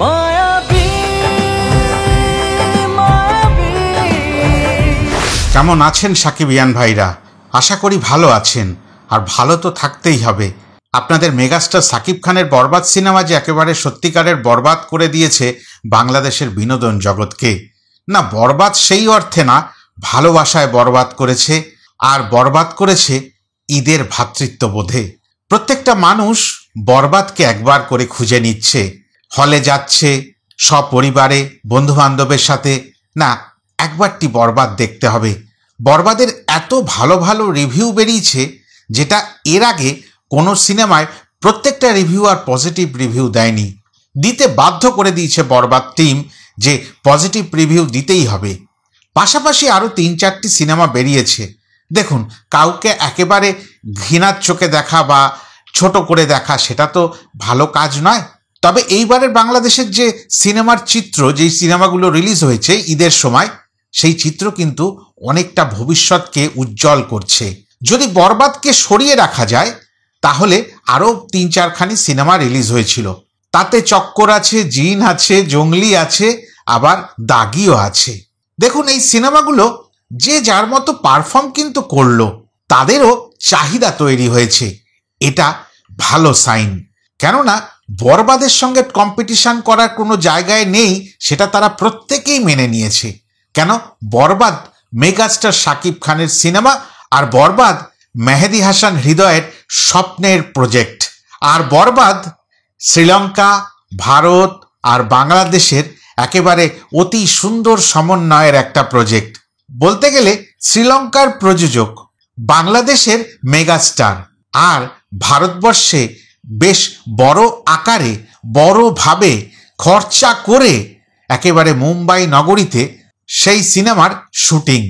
মায়াবী মায়াবী। কেমন আছেন সাকিবিয়ান ভাইরা? আশা করি ভালো আছেন, আর ভালো তো থাকতেই হবে। আপনাদের মেগাস্টার সাকিব খানের বরবাদ সিনেমা যে একেবারে সত্যিকারের বরবাদ করে দিয়েছে বাংলাদেশের বিনোদন জগৎকে। না, বরবাদ সেই অর্থে না, ভালোবাসায় বরবাদ করেছে, আর বরবাদ করেছে ঈদের ভ্রাতৃত্ববোধে। প্রত্যেকটা মানুষ বরবাদকে একবার করে খুঁজে নিচ্ছে, হলে যাচ্ছে সপরিবারে বন্ধুবান্ধবের সাথে, না একবারটি বরবাদ দেখতে হবে। বরবাদের এত ভালো ভালো রিভিউ বেরিয়েছে, যেটা এর আগে কোনো সিনেমায় প্রত্যেকটা রিভিউয়ার পজিটিভ রিভিউ দেয়নি। দিতে বাধ্য করে দিয়েছে বরবাদ টিম যে পজিটিভ রিভিউ দিতেই হবে। পাশাপাশি আরও 3-4টি সিনেমা বেরিয়েছে। দেখুন, কাউকে একেবারে ঘৃণার চোখে দেখা বা ছোট করে দেখা সেটা তো ভালো কাজ নয়। তবে এইবারের বাংলাদেশের যে সিনেমার চিত্র, যেই সিনেমাগুলো রিলিজ হয়েছে ঈদের সময়, সেই চিত্র কিন্তু অনেকটা ভবিষ্যৎকে উজ্জ্বল করছে। যদি বরবাদকে সরিয়ে রাখা যায় তাহলে আরও 3-4খানি সিনেমা রিলিজ হয়েছিল। তাতে চক্কর আছে, জিন আছে, জঙ্গলি আছে, আবার দাগিও আছে। দেখুন, এই সিনেমাগুলো যে যার মতো পারফর্ম কিন্তু করলো, তাদেরও চাহিদা তৈরি হয়েছে। এটা ভালো সাইন। কেননা বরবাদের সঙ্গে কম্পিটিশন করার কোনো জায়গায় নেই, সেটা তারা প্রত্যেকেই মেনে নিয়েছে। কেন? বরবাদ মেগাস্টার শাকিব খানের সিনেমা, আর বরবাদ মেহেদী হাসান হৃদয়ের স্বপ্নের প্রজেক্ট। আর বরবাদ শ্রীলঙ্কা, ভারত আর বাংলাদেশের একেবারে অতি সুন্দর সমন্বয়ের একটা প্রজেক্ট। বলতে গেলে শ্রীলঙ্কার প্রযোজক, বাংলাদেশের মেগাস্টার, আর ভারতবর্ষে বেশ বড় আকারে বড়ভাবে খরচা করে একেবারে মুম্বাই নগরীতে সেই সিনেমার শুটিং।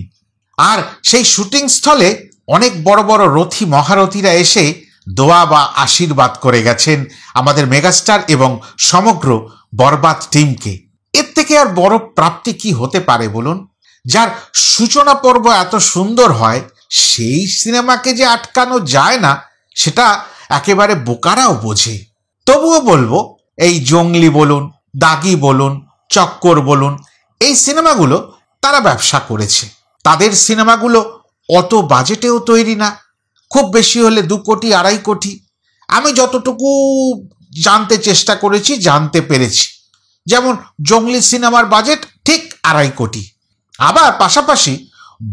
আর সেই শুটিং স্থলে অনেক বড় বড় রথী মহারথীরা এসে দোয়া বা আশীর্বাদ করে গেছেন আমাদের মেগাস্টার এবং সমগ্র বরবাদ টিমকে। এর থেকে আর বড় প্রাপ্তি কি হতে পারে বলুন? যার সূচনা পর্ব এত সুন্দর হয়, সেই সিনেমাকে যে আটকানো যায় না, সেটা একেবারে বোকারাও বোঝে। তবুও বলবো, এই জঙ্গলি বলুন, দাগি বলুন, চক্কর বলুন, এই সিনেমাগুলো তারা ব্যবসা করেছে। তাদের সিনেমাগুলো অত বাজেটেও তৈরি না, খুব বেশি হলে 2 কোটি 2.5 কোটি। আমি যতটুকু জানতে চেষ্টা করেছি, জানতে পেরেছি, যেমন জঙ্গলি সিনেমার বাজেট ঠিক 2.5 কোটি। আবার পাশাপাশি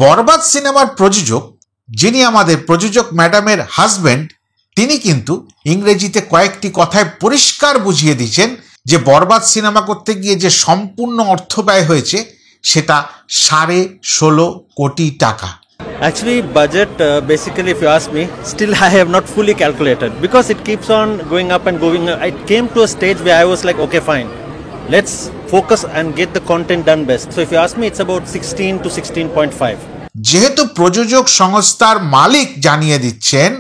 বরবাদ সিনেমার প্রযোজক, যিনি আমাদের প্রযোজক ম্যাডামের হাজব্যান্ড, তিনি কিন্তু ইংরেজিতে কয়েকটি কথায় পরিষ্কার বুঝিয়ে দিয়েছেন যে বরবাদ সিনেমা করতে গিয়ে যে সম্পূর্ণ অর্থ ব্যয় হয়েছে সেটা 16.5 কোটি টাকা। Actually, budget, basically, if you ask me, still I have not fully calculated because it keeps on going up and going. It came to a stage where I was like, okay, fine, let's focus and get the content done best. So if you ask me, it's about 16 to 16.5. যেহেতু প্রযোজক সংস্থার মালিক জানিয়ে দিচ্ছেন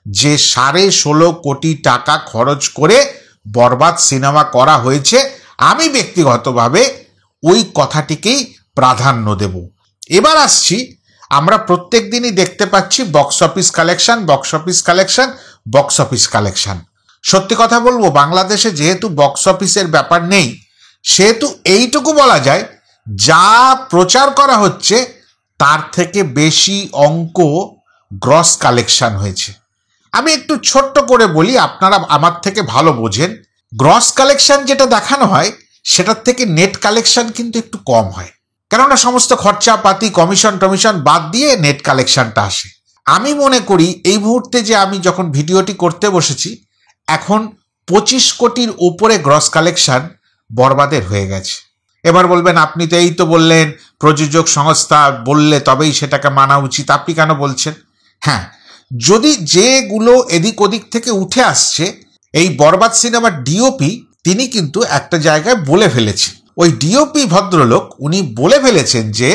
যে 16.5 কোটি টাকা খরচ করে বরবাদ সিনেমা করা হয়েছে, আমি ব্যক্তিগতভাবে ওই কথাটিকেই প্রাধান্য দেব। এবার আসছি, আমরা প্রত্যেক দিনই দেখতে পাচ্ছি box office collection, box office collection, box office collection. সত্যি কথা বলবো, বাংলাদেশে যেহেতু বক্স অফিসের ব্যাপার নেই, সেহেতু এইটুকু বলা যায়, যা প্রচার করা হচ্ছে তার থেকে বেশি অঙ্ক গ্রস কালেকশন হয়েছে। আমি একটু ছোট্ট করে বলি, আপনারা আমার থেকে ভালো বোঝেন। গ্রস কালেকশন যেটা দেখানো হয়, সেটার থেকে নেট কালেকশন কিন্তু একটু কম হয়, কেননা সমস্ত খরচাপাতি, কমিশন টমিশন বাদ দিয়ে নেট কালেকশনটা আসে। আমি মনে করি এই মুহূর্তে যে আমি যখন ভিডিওটি করতে বসেছি, এখন 25 কোটির উপরে গ্রস কালেকশন বরবাদের হয়ে গেছে। এবার বলবেন, আপনি তো এই তো বললেন প্রযোজক সংস্থা বললে তবেই সেটাকে মানা উচিত, আপনি কেন বলছেন? হ্যাঁ, যদি যেগুলো এদিক ওদিক থেকে উঠে আসছে, এই বরবাদ সিনেমার ডিওপি তিনি কিন্তু একটা জায়গায় বলে ফেলেছেন। ওই ডিওপি ভদ্রলোক উনি বলে ফেলেছেন যে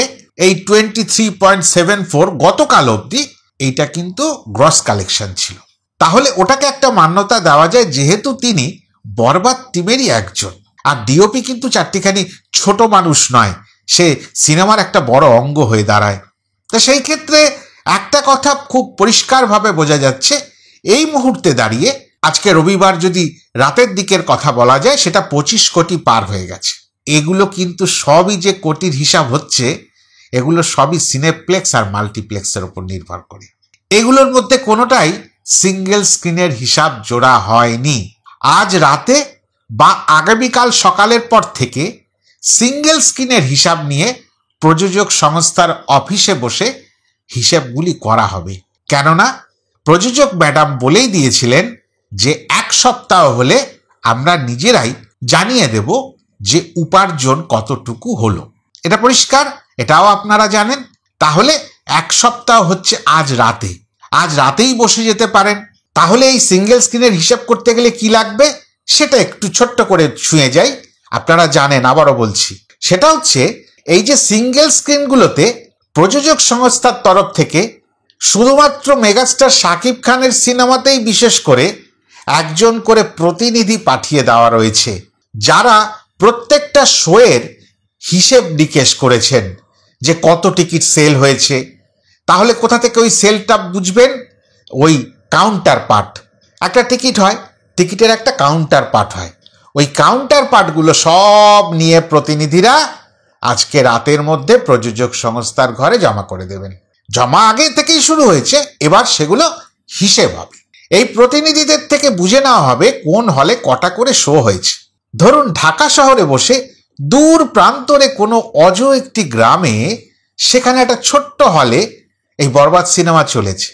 এই 23.74 গতকাল অবধি এইটা কিন্তু গ্রস কালেকশন ছিল। তাহলে ওটাকে একটা মান্যতা দেওয়া যায়, যেহেতু তিনি বরবাদ টিমেরই একজন। আর ডিওপি কিন্তু চারটিখানি ছোট মানুষ নয়, সে সিনেমার একটা বড় অঙ্গ হয়ে দাঁড়ায়। তো সেই ক্ষেত্রে একটা কথা খুব পরিষ্কারভাবে বোঝা যাচ্ছে, এই মুহূর্তে দাঁড়িয়ে আজকে রবিবার যদি রাতের দিকের কথা বলা যায়, সেটা 25 কোটি পার হয়ে গেছে। এগুলো কিন্তু সবই যে কোটির হিসাব হচ্ছে, এগুলো সবই সিনেপ্লেক্স আর মাল্টিপ্লেক্সের উপর নির্ভর করে। এগুলোর মধ্যে কোনোটাই সিঙ্গেল স্ক্রিনের হিসাব জোড়া হয়নি। আজ রাতে বা আগামীকাল সকালের পর থেকে সিঙ্গেল স্ক্রিনের হিসাব নিয়ে প্রযোজক সংস্থার অফিসে বসে হিসেবগুলি করা হবে। কেননা প্রযোজক ম্যাডাম বলেই দিয়েছিলেন যে 1 সপ্তাহ হলে আমরা নিজেরাই জানিয়ে দেব যে উপার্জন কতটুকু হলো। এটা পরিষ্কার, এটাও আপনারা জানেন। তাহলে 1 সপ্তাহ হচ্ছে আজ রাতে, আজ রাতেই বসে যেতে পারেন। তাহলে এই সিঙ্গেল স্ক্রিনের হিসাব করতে গেলে কি লাগবে সেটা একটু ছোট্ট করে ছুঁয়ে যাই। আপনারা জানেন, আবারও বলছি, সেটা হচ্ছে এই যে সিঙ্গেল স্ক্রিনগুলোতে প্রযোজক সংস্থার তরফ থেকে শুধুমাত্র মেগাস্টার শাকিব খানের সিনেমাতেই বিশেষ করে একজন করে প্রতিনিধি পাঠিয়ে দেওয়া রয়েছে, যারা প্রত্যেকটা শোয়ের হিসেব নিকেশ করেছেন যে কত টিকিট সেল হয়েছে। তাহলে কোথা থেকে ওই সেলটা বুঝবেন? ওই কাউন্টার পার্ট, একটা টিকিট হয়, টিকিটের একটা কাউন্টার পার্ট হয়, ওই কাউন্টার পার্টগুলো সব নিয়ে প্রতিনিধিরা আজকে রাতের মধ্যে প্রযোজক সংস্থার ঘরে জমা করে দেবেন। জমা আগে থেকেই শুরু হয়েছে, এবার সেগুলো হিসেব হবে। এই প্রতিনিধিদের থেকে বুঝে নেওয়া হবে কোন হলে কটা করে শো হয়েছে। ধরুন ঢাকা শহরে বসে দূর প্রান্তরে কোনো অজ একটি গ্রামে, সেখানে একটা ছোট্ট হলে এই বরবাদ সিনেমা চলেছে।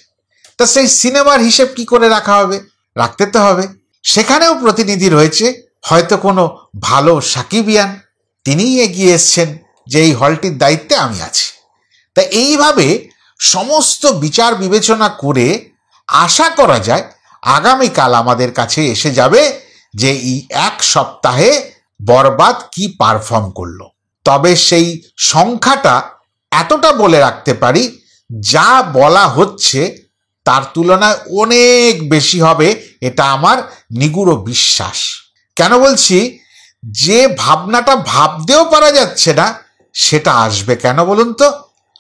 তা সেই সিনেমার হিসেব কি করে রাখা হবে? রাখতে তো হবে। সেখানেও প্রতিনিধি রয়েছে, হয়তো কোনো ভালো সাকিবিয়ান, তিনিই এগিয়ে এসছেন যে এই হলটির দায়িত্বে আমি আছি। তা এইভাবে সমস্ত বিচার বিবেচনা করে আশা করা যায় আগামীকাল আমাদের কাছে এসে যাবে যে এই 1 সপ্তাহে বরবাদ কি পারফর্ম করলো। তবে সেই সংখ্যাটা এতটা বলে রাখতে পারি, যা বলা হচ্ছে তার তুলনায় অনেক বেশি হবে, এটা আমার নিগুড় বিশ্বাস। কেন বলছি? যে ভাবনাটা ভাবতেও পারা যাচ্ছে না সেটা আসবে কেন বলুন তো?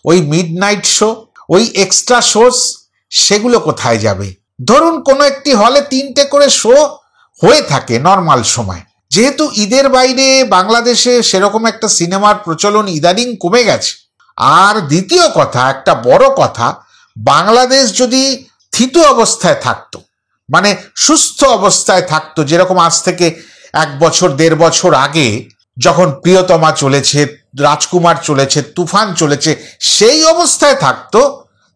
ওই মিডনাইট শো, ওই এক্সট্রা শোস, সেগুলো কোথায় যাবে? ধরুন কোনো একটি হলে 3টে করে শো হয়ে থাকে নর্মাল সময়। যেহেতু ঈদের বাইরে বাংলাদেশে সেরকম একটা সিনেমার প্রচলন ইদানিং কমে গেছে। আর দ্বিতীয় কথা, একটা বড় কথা, বাংলাদেশ যদি স্থিত অবস্থায় থাকতো, মানে সুস্থ অবস্থায় থাকতো, যেরকম আজ থেকে 1 বছর 1.5 বছর আগে যখন প্রিয়তমা চলেছে, রাজকুমার চলেছে, তুফান চলেছে, সেই অবস্থায় থাকতো,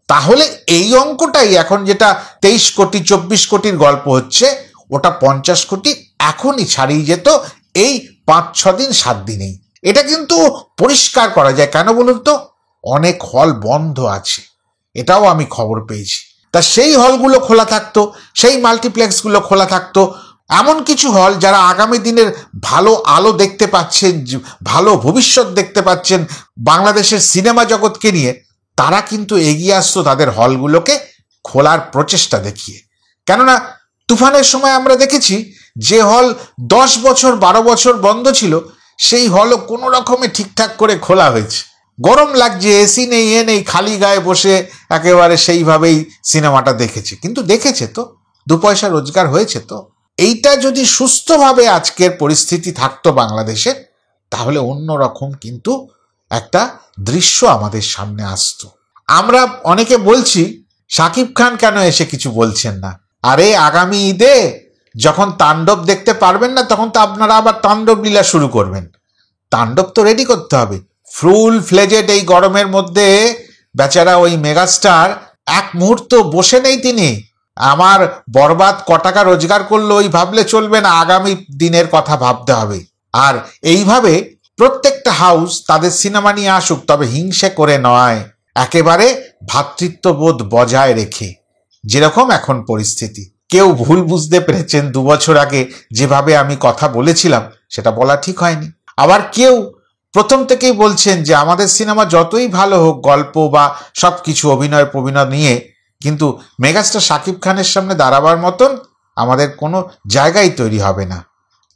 তাহলে এই অঙ্কটাই এখন যেটা 23 কোটি 24 কোটির গল্প হচ্ছে, ওটা 50 কোটি এখনই ছাড়িয়ে যেত এই 5-6 দিন 7 দিনেই। এটা কিন্তু পরিষ্কার করা যায়। কেন বলুন তো? অনেক হল বন্ধ আছে, এটাও আমি খবর পেয়েছি। তা সেই হলগুলো খোলা থাকতো, সেই মাল্টিপ্লেক্সগুলো খোলা থাকতো। এমন কিছু হল যারা আগামী দিনের ভালো আলো দেখতে পাচ্ছেন, ভালো ভবিষ্যৎ দেখতে পাচ্ছেন বাংলাদেশের সিনেমা জগৎকে নিয়ে, তারা কিন্তু এগিয়ে আসতো তাদের হলগুলোকে খোলার প্রচেষ্টা দেখিয়ে। কেননা তুফানের সময় আমরা দেখেছি যে হল 10 বছর 12 বছর বন্ধ ছিল, সেই হলও কোনো রকমে ঠিকঠাক করে খোলা হয়েছে। গরম লাগছে, এসি নেই, এ নেই, খালি গায়ে বসে একেবারে সেইভাবেই সিনেমাটা দেখেছে, কিন্তু দেখেছে তো, 2 পয়সা রোজগার হয়েছে তো। এইটা যদি সুস্থভাবে আজকের পরিস্থিতি থাকতো বাংলাদেশে, তাহলে অন্যরকম কিন্তু একটা দৃশ্য আমাদের সামনে আসতো। আমরা অনেকে বলছি শাকিব খান কেন এসে কিছু বলছেন না। আরে আগামী ঈদে যখন তাণ্ডব দেখতে পারবেন না, তখন তো আপনারা আবার তাণ্ডব লীলা শুরু করবেন। তাণ্ডব তো রেডি করতে হবে ফুল ফ্লেজেড। এই গরমের মধ্যে বেচারা ওই মেগাস্টার 1 মুহূর্ত বসে নেই তিনি। আমার বরবাদ ক টাকা রোজগার করলো ওই ভাবলে চলবে না, আগামী দিনের কথা ভাবতে হবে। আর এইভাবে প্রত্যেকটা হাউস তাদের সিনেমা নিয়ে আসুক, তবে হিংসে করে নয়, একেবারে ভ্রাতৃত্ববোধ বজায় রেখে। যেরকম এখন পরিস্থিতি, কেউ ভুল বুঝতে পেরেছেন 2 বছর আগে যেভাবে আমি কথা বলেছিলাম সেটা বলা ঠিক হয়নি। আবার কেউ প্রথম থেকেই বলছেন যে আমাদের সিনেমা যতই ভালো হোক, গল্প বা সব কিছু অভিনয় নিয়ে, কিন্তু মেগাস্টার শাকিব খানের সামনে দাঁড়াবার মতন আমাদের কোনো জায়গাই তৈরি হবে না।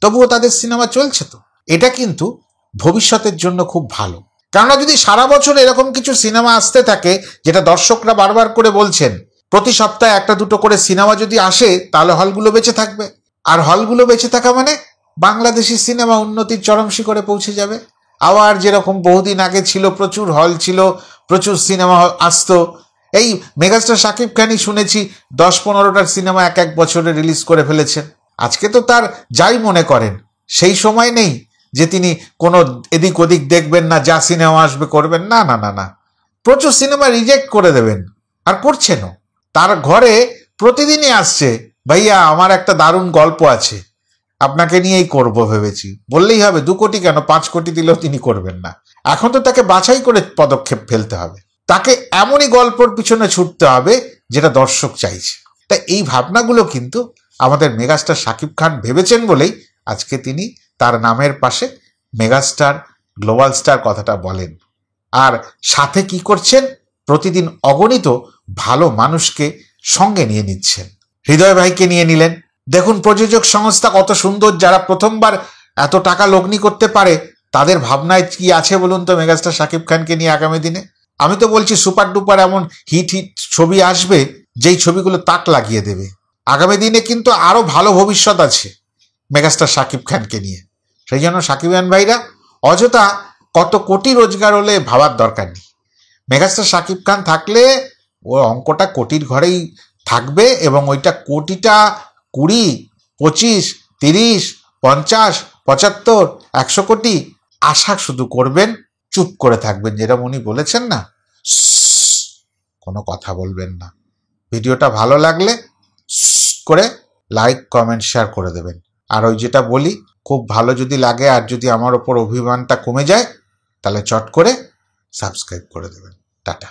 তবুও তাদের সিনেমা চলছে তো। এটা কিন্তু ভবিষ্যতের জন্য খুব ভালো। কেননা যদি সারা বছর এরকম কিছু সিনেমা আসতে থাকে যেটা দর্শকরা বারবার করে বলছেন প্রতি সপ্তাহে একটা দুটো করে সিনেমা যদি আসে তাহলে হলগুলো বেঁচে থাকবে, আর হলগুলো বেঁচে থাকা মানে বাংলাদেশি সিনেমা উন্নতির চরম শিখরে পৌঁছে যাবে। আবার যেরকম বহুদিন আগে ছিল, প্রচুর হল ছিল, প্রচুর সিনেমা আসতো। এই মেগাস্টার শাকিব খানই শুনেছি 10-15টার সিনেমা এক বছরে রিলিজ করে ফেলেছেন। আজকে তো তার যাই মনে করেন, সেই সময় নেই যে তিনি কোনো এদিক ওদিক দেখবেন না, যা সিনেমা আসবে করবেন না, না না না, প্রচুর সিনেমা রিজেক্ট করে দেবেন, আর করছেনও। তার ঘরে প্রতিদিনই আসছে, ভাইয়া আমার একটা দারুণ গল্প আছে, আপনাকে নিয়েই করব ভেবেছি, বললেই হবে 2 কোটি কেন 5 কোটি দিলেও তিনি করবেন না। এখন তো তাকে বাছাই করে পদক্ষেপ ফেলতে হবে, তাকে এমনই গল্পর পিছনে ছুটতে হবে যেটা দর্শক চাইছে। তাই এই ভাবনাগুলো কিন্তু আমাদের মেগাস্টার শাকিব খান ভেবেছেন বলেই আজকে তিনি তার নামের পাশে মেগাস্টার, গ্লোবাল স্টার কথাটা বলেন। আর সাথে কি করছেন, প্রতিদিন অগণিত ভালো মানুষকে সঙ্গে নিয়ে নিচ্ছেন। হৃদয় ভাইকে নিয়ে নিলেন, দেখুন প্রযোজক সংস্থা কত সুন্দর, যারা প্রথমবার এত টাকা লগ্নি করতে পারে, তাদের ভাবনায় কি আছে বলুন তো মেগাস্টার শাকিব খানকে নিয়ে আগামী দিনে। আমি তো বলছি সুপার ডুপার এমন হিট হিট ছবি আসবে, যেই ছবিগুলো তাক লাগিয়ে দেবে। আগামী দিনে কিন্তু আরো ভালো ভবিষ্যৎ আছে মেগাস্টার শাকিব খানকে নিয়ে। সেই জন্য শাকিবিয়ান ভাইরা অযথা কত কোটি রোজগার হলে ভাবার দরকার নেই। মেগাস্টার শাকিব খান থাকলে ও অঙ্কটা কোটির ঘরেই থাকবে, এবং ওইটা কোটিটা 20, 25, 30, 50, 75, 100 কোটি আশা শুধু করবেন, চুপ করে থাকবেন, যেরকম উনি বলেছেন না, কোনো কথা বলবেন না। ভিডিওটা ভালো লাগলে করে লাইক, কমেন্ট, শেয়ার করে দেবেন। আর ওই যেটা বলি, খুব ভালো যদি লাগে আর যদি আমার ওপর অভিমানটা কমে যায়, তাহলে চট করে সাবস্ক্রাইব করে দেবেন। টাটা।